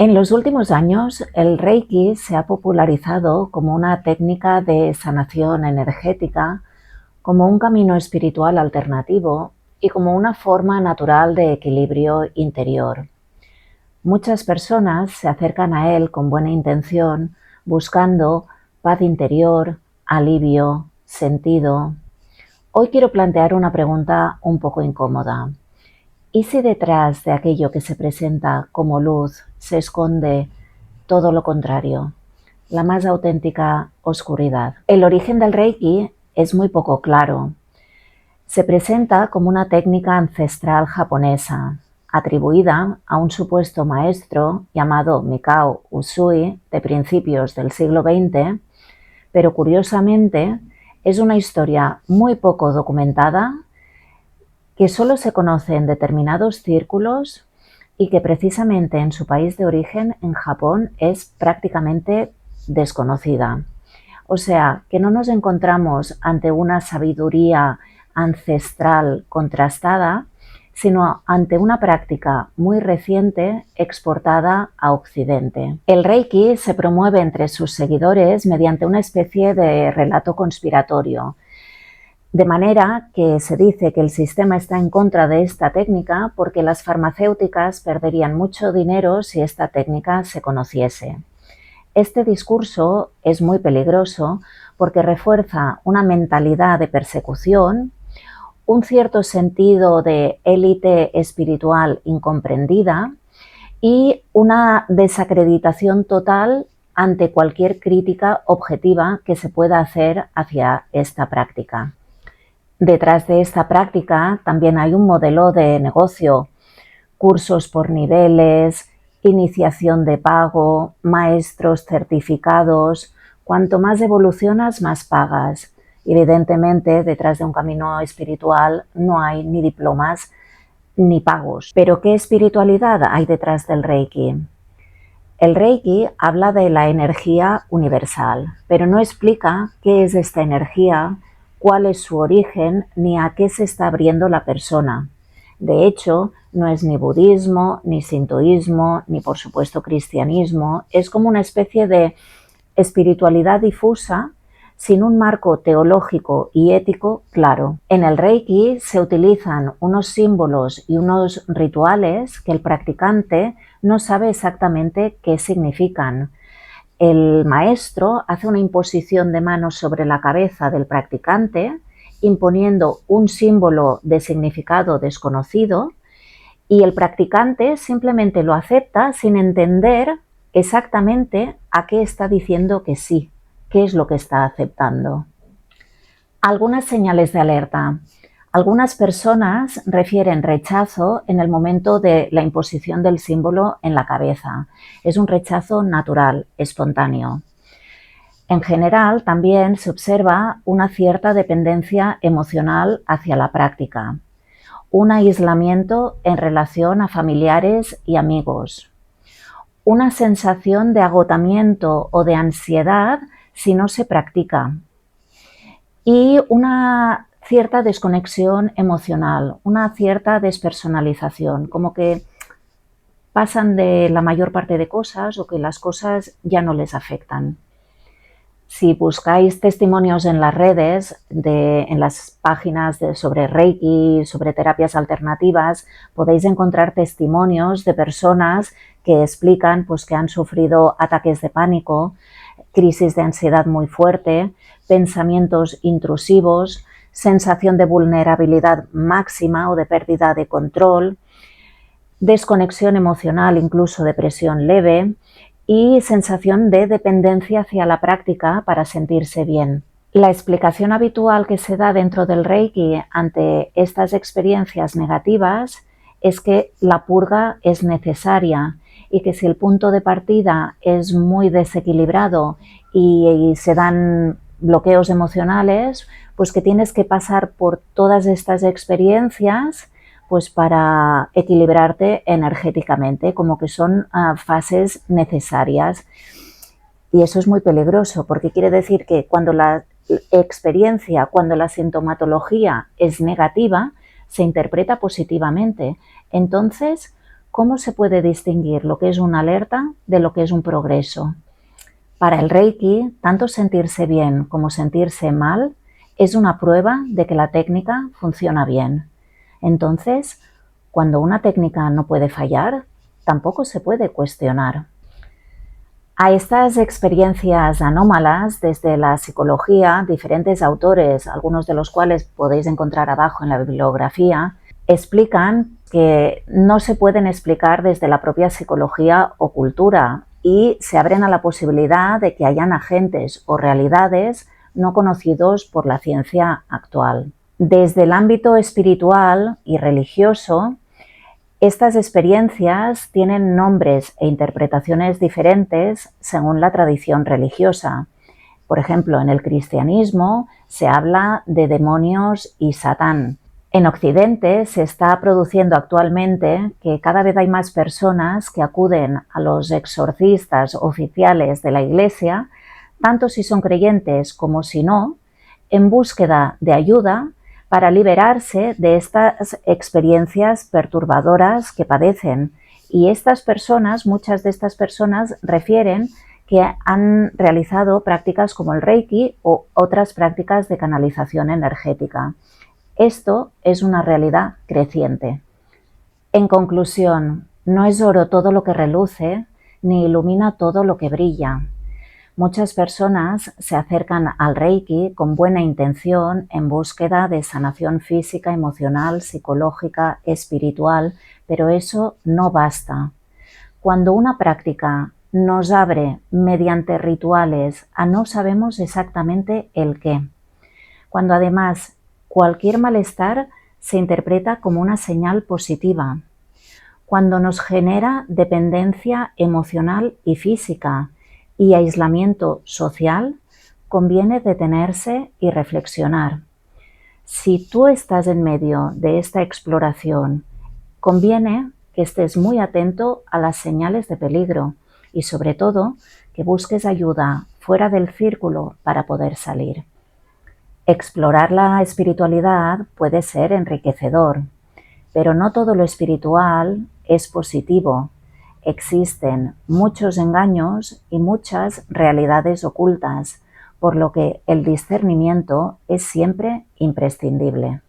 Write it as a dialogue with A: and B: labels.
A: En los últimos años, el Reiki se ha popularizado como una técnica de sanación energética, como un camino espiritual alternativo y como una forma natural de equilibrio interior. Muchas personas se acercan a él con buena intención, buscando paz interior, alivio, sentido. Hoy quiero plantear una pregunta un poco incómoda. ¿Y si detrás de aquello que se presenta como luz se esconde todo lo contrario, la más auténtica oscuridad? El origen del Reiki es muy poco claro. Se presenta como una técnica ancestral japonesa, atribuida a un supuesto maestro llamado Mikao Usui de principios del siglo XX, pero curiosamente es una historia muy poco documentada que solo se conoce en determinados círculos y que precisamente en su país de origen, en Japón, es prácticamente desconocida. O sea, que no nos encontramos ante una sabiduría ancestral contrastada, sino ante una práctica muy reciente exportada a Occidente. El Reiki se promueve entre sus seguidores mediante una especie de relato conspiratorio, de manera que se dice que el sistema está en contra de esta técnica porque las farmacéuticas perderían mucho dinero si esta técnica se conociese. Este discurso es muy peligroso porque refuerza una mentalidad de persecución, un cierto sentido de élite espiritual incomprendida y una desacreditación total ante cualquier crítica objetiva que se pueda hacer hacia esta práctica. Detrás de esta práctica también hay un modelo de negocio, cursos por niveles, iniciación de pago, maestros certificados. Cuanto más evolucionas, más pagas. Evidentemente, detrás de un camino espiritual no hay ni diplomas ni pagos. Pero ¿qué espiritualidad hay detrás del Reiki? El Reiki habla de la energía universal, pero no explica qué es esta energía, cuál es su origen, ni a qué se está abriendo la persona. De hecho, no es ni budismo, ni sintoísmo, ni por supuesto cristianismo. Es como una especie de espiritualidad difusa sin un marco teológico y ético claro. En el Reiki se utilizan unos símbolos y unos rituales que el practicante no sabe exactamente qué significan. El maestro hace una imposición de manos sobre la cabeza del practicante, imponiendo un símbolo de significado desconocido, y el practicante simplemente lo acepta sin entender exactamente a qué está diciendo que sí, qué es lo que está aceptando. Algunas señales de alerta. Algunas personas refieren rechazo en el momento de la imposición del símbolo en la cabeza. Es un rechazo natural, espontáneo. En general, también se observa una cierta dependencia emocional hacia la práctica, un aislamiento en relación a familiares y amigos, una sensación de agotamiento o de ansiedad si no se practica y una cierta desconexión emocional, una cierta despersonalización, como que pasan de la mayor parte de cosas o que las cosas ya no les afectan. Si buscáis testimonios en las redes, en las páginas sobre Reiki, sobre terapias alternativas, podéis encontrar testimonios de personas que explican pues, que han sufrido ataques de pánico, crisis de ansiedad muy fuerte, pensamientos intrusivos, sensación de vulnerabilidad máxima o de pérdida de control, desconexión emocional, incluso depresión leve, y sensación de dependencia hacia la práctica para sentirse bien. La explicación habitual que se da dentro del Reiki ante estas experiencias negativas es que la purga es necesaria y que si el punto de partida es muy desequilibrado y se dan bloqueos emocionales, pues que tienes que pasar por todas estas experiencias pues para equilibrarte energéticamente, como que son fases necesarias. Y eso es muy peligroso, porque quiere decir que cuando la experiencia, cuando la sintomatología es negativa, se interpreta positivamente. Entonces, ¿cómo se puede distinguir lo que es una alerta de lo que es un progreso? Para el Reiki, tanto sentirse bien como sentirse mal es una prueba de que la técnica funciona bien. Entonces, cuando una técnica no puede fallar, tampoco se puede cuestionar. A estas experiencias anómalas, desde la psicología, diferentes autores, algunos de los cuales podéis encontrar abajo en la bibliografía, explican que no se pueden explicar desde la propia psicología o cultura y se abren a la posibilidad de que hayan agentes o realidades no conocidos por la ciencia actual. Desde el ámbito espiritual y religioso, estas experiencias tienen nombres e interpretaciones diferentes según la tradición religiosa. Por ejemplo, en el cristianismo se habla de demonios y Satán. En Occidente se está produciendo actualmente que cada vez hay más personas que acuden a los exorcistas oficiales de la Iglesia, tanto si son creyentes como si no, en búsqueda de ayuda para liberarse de estas experiencias perturbadoras que padecen. Y estas personas, muchas de estas personas, refieren que han realizado prácticas como el Reiki o otras prácticas de canalización energética. Esto es una realidad creciente. En conclusión, no es oro todo lo que reluce, ni ilumina todo lo que brilla. Muchas personas se acercan al Reiki con buena intención en búsqueda de sanación física, emocional, psicológica, espiritual, pero eso no basta. Cuando una práctica nos abre mediante rituales a no sabemos exactamente el qué, cuando además cualquier malestar se interpreta como una señal positiva, cuando nos genera dependencia emocional y física y aislamiento social, conviene detenerse y reflexionar. Si tú estás en medio de esta exploración, conviene que estés muy atento a las señales de peligro y sobre todo que busques ayuda fuera del círculo para poder salir. Explorar la espiritualidad puede ser enriquecedor, pero no todo lo espiritual es positivo. Existen muchos engaños y muchas realidades ocultas, por lo que el discernimiento es siempre imprescindible.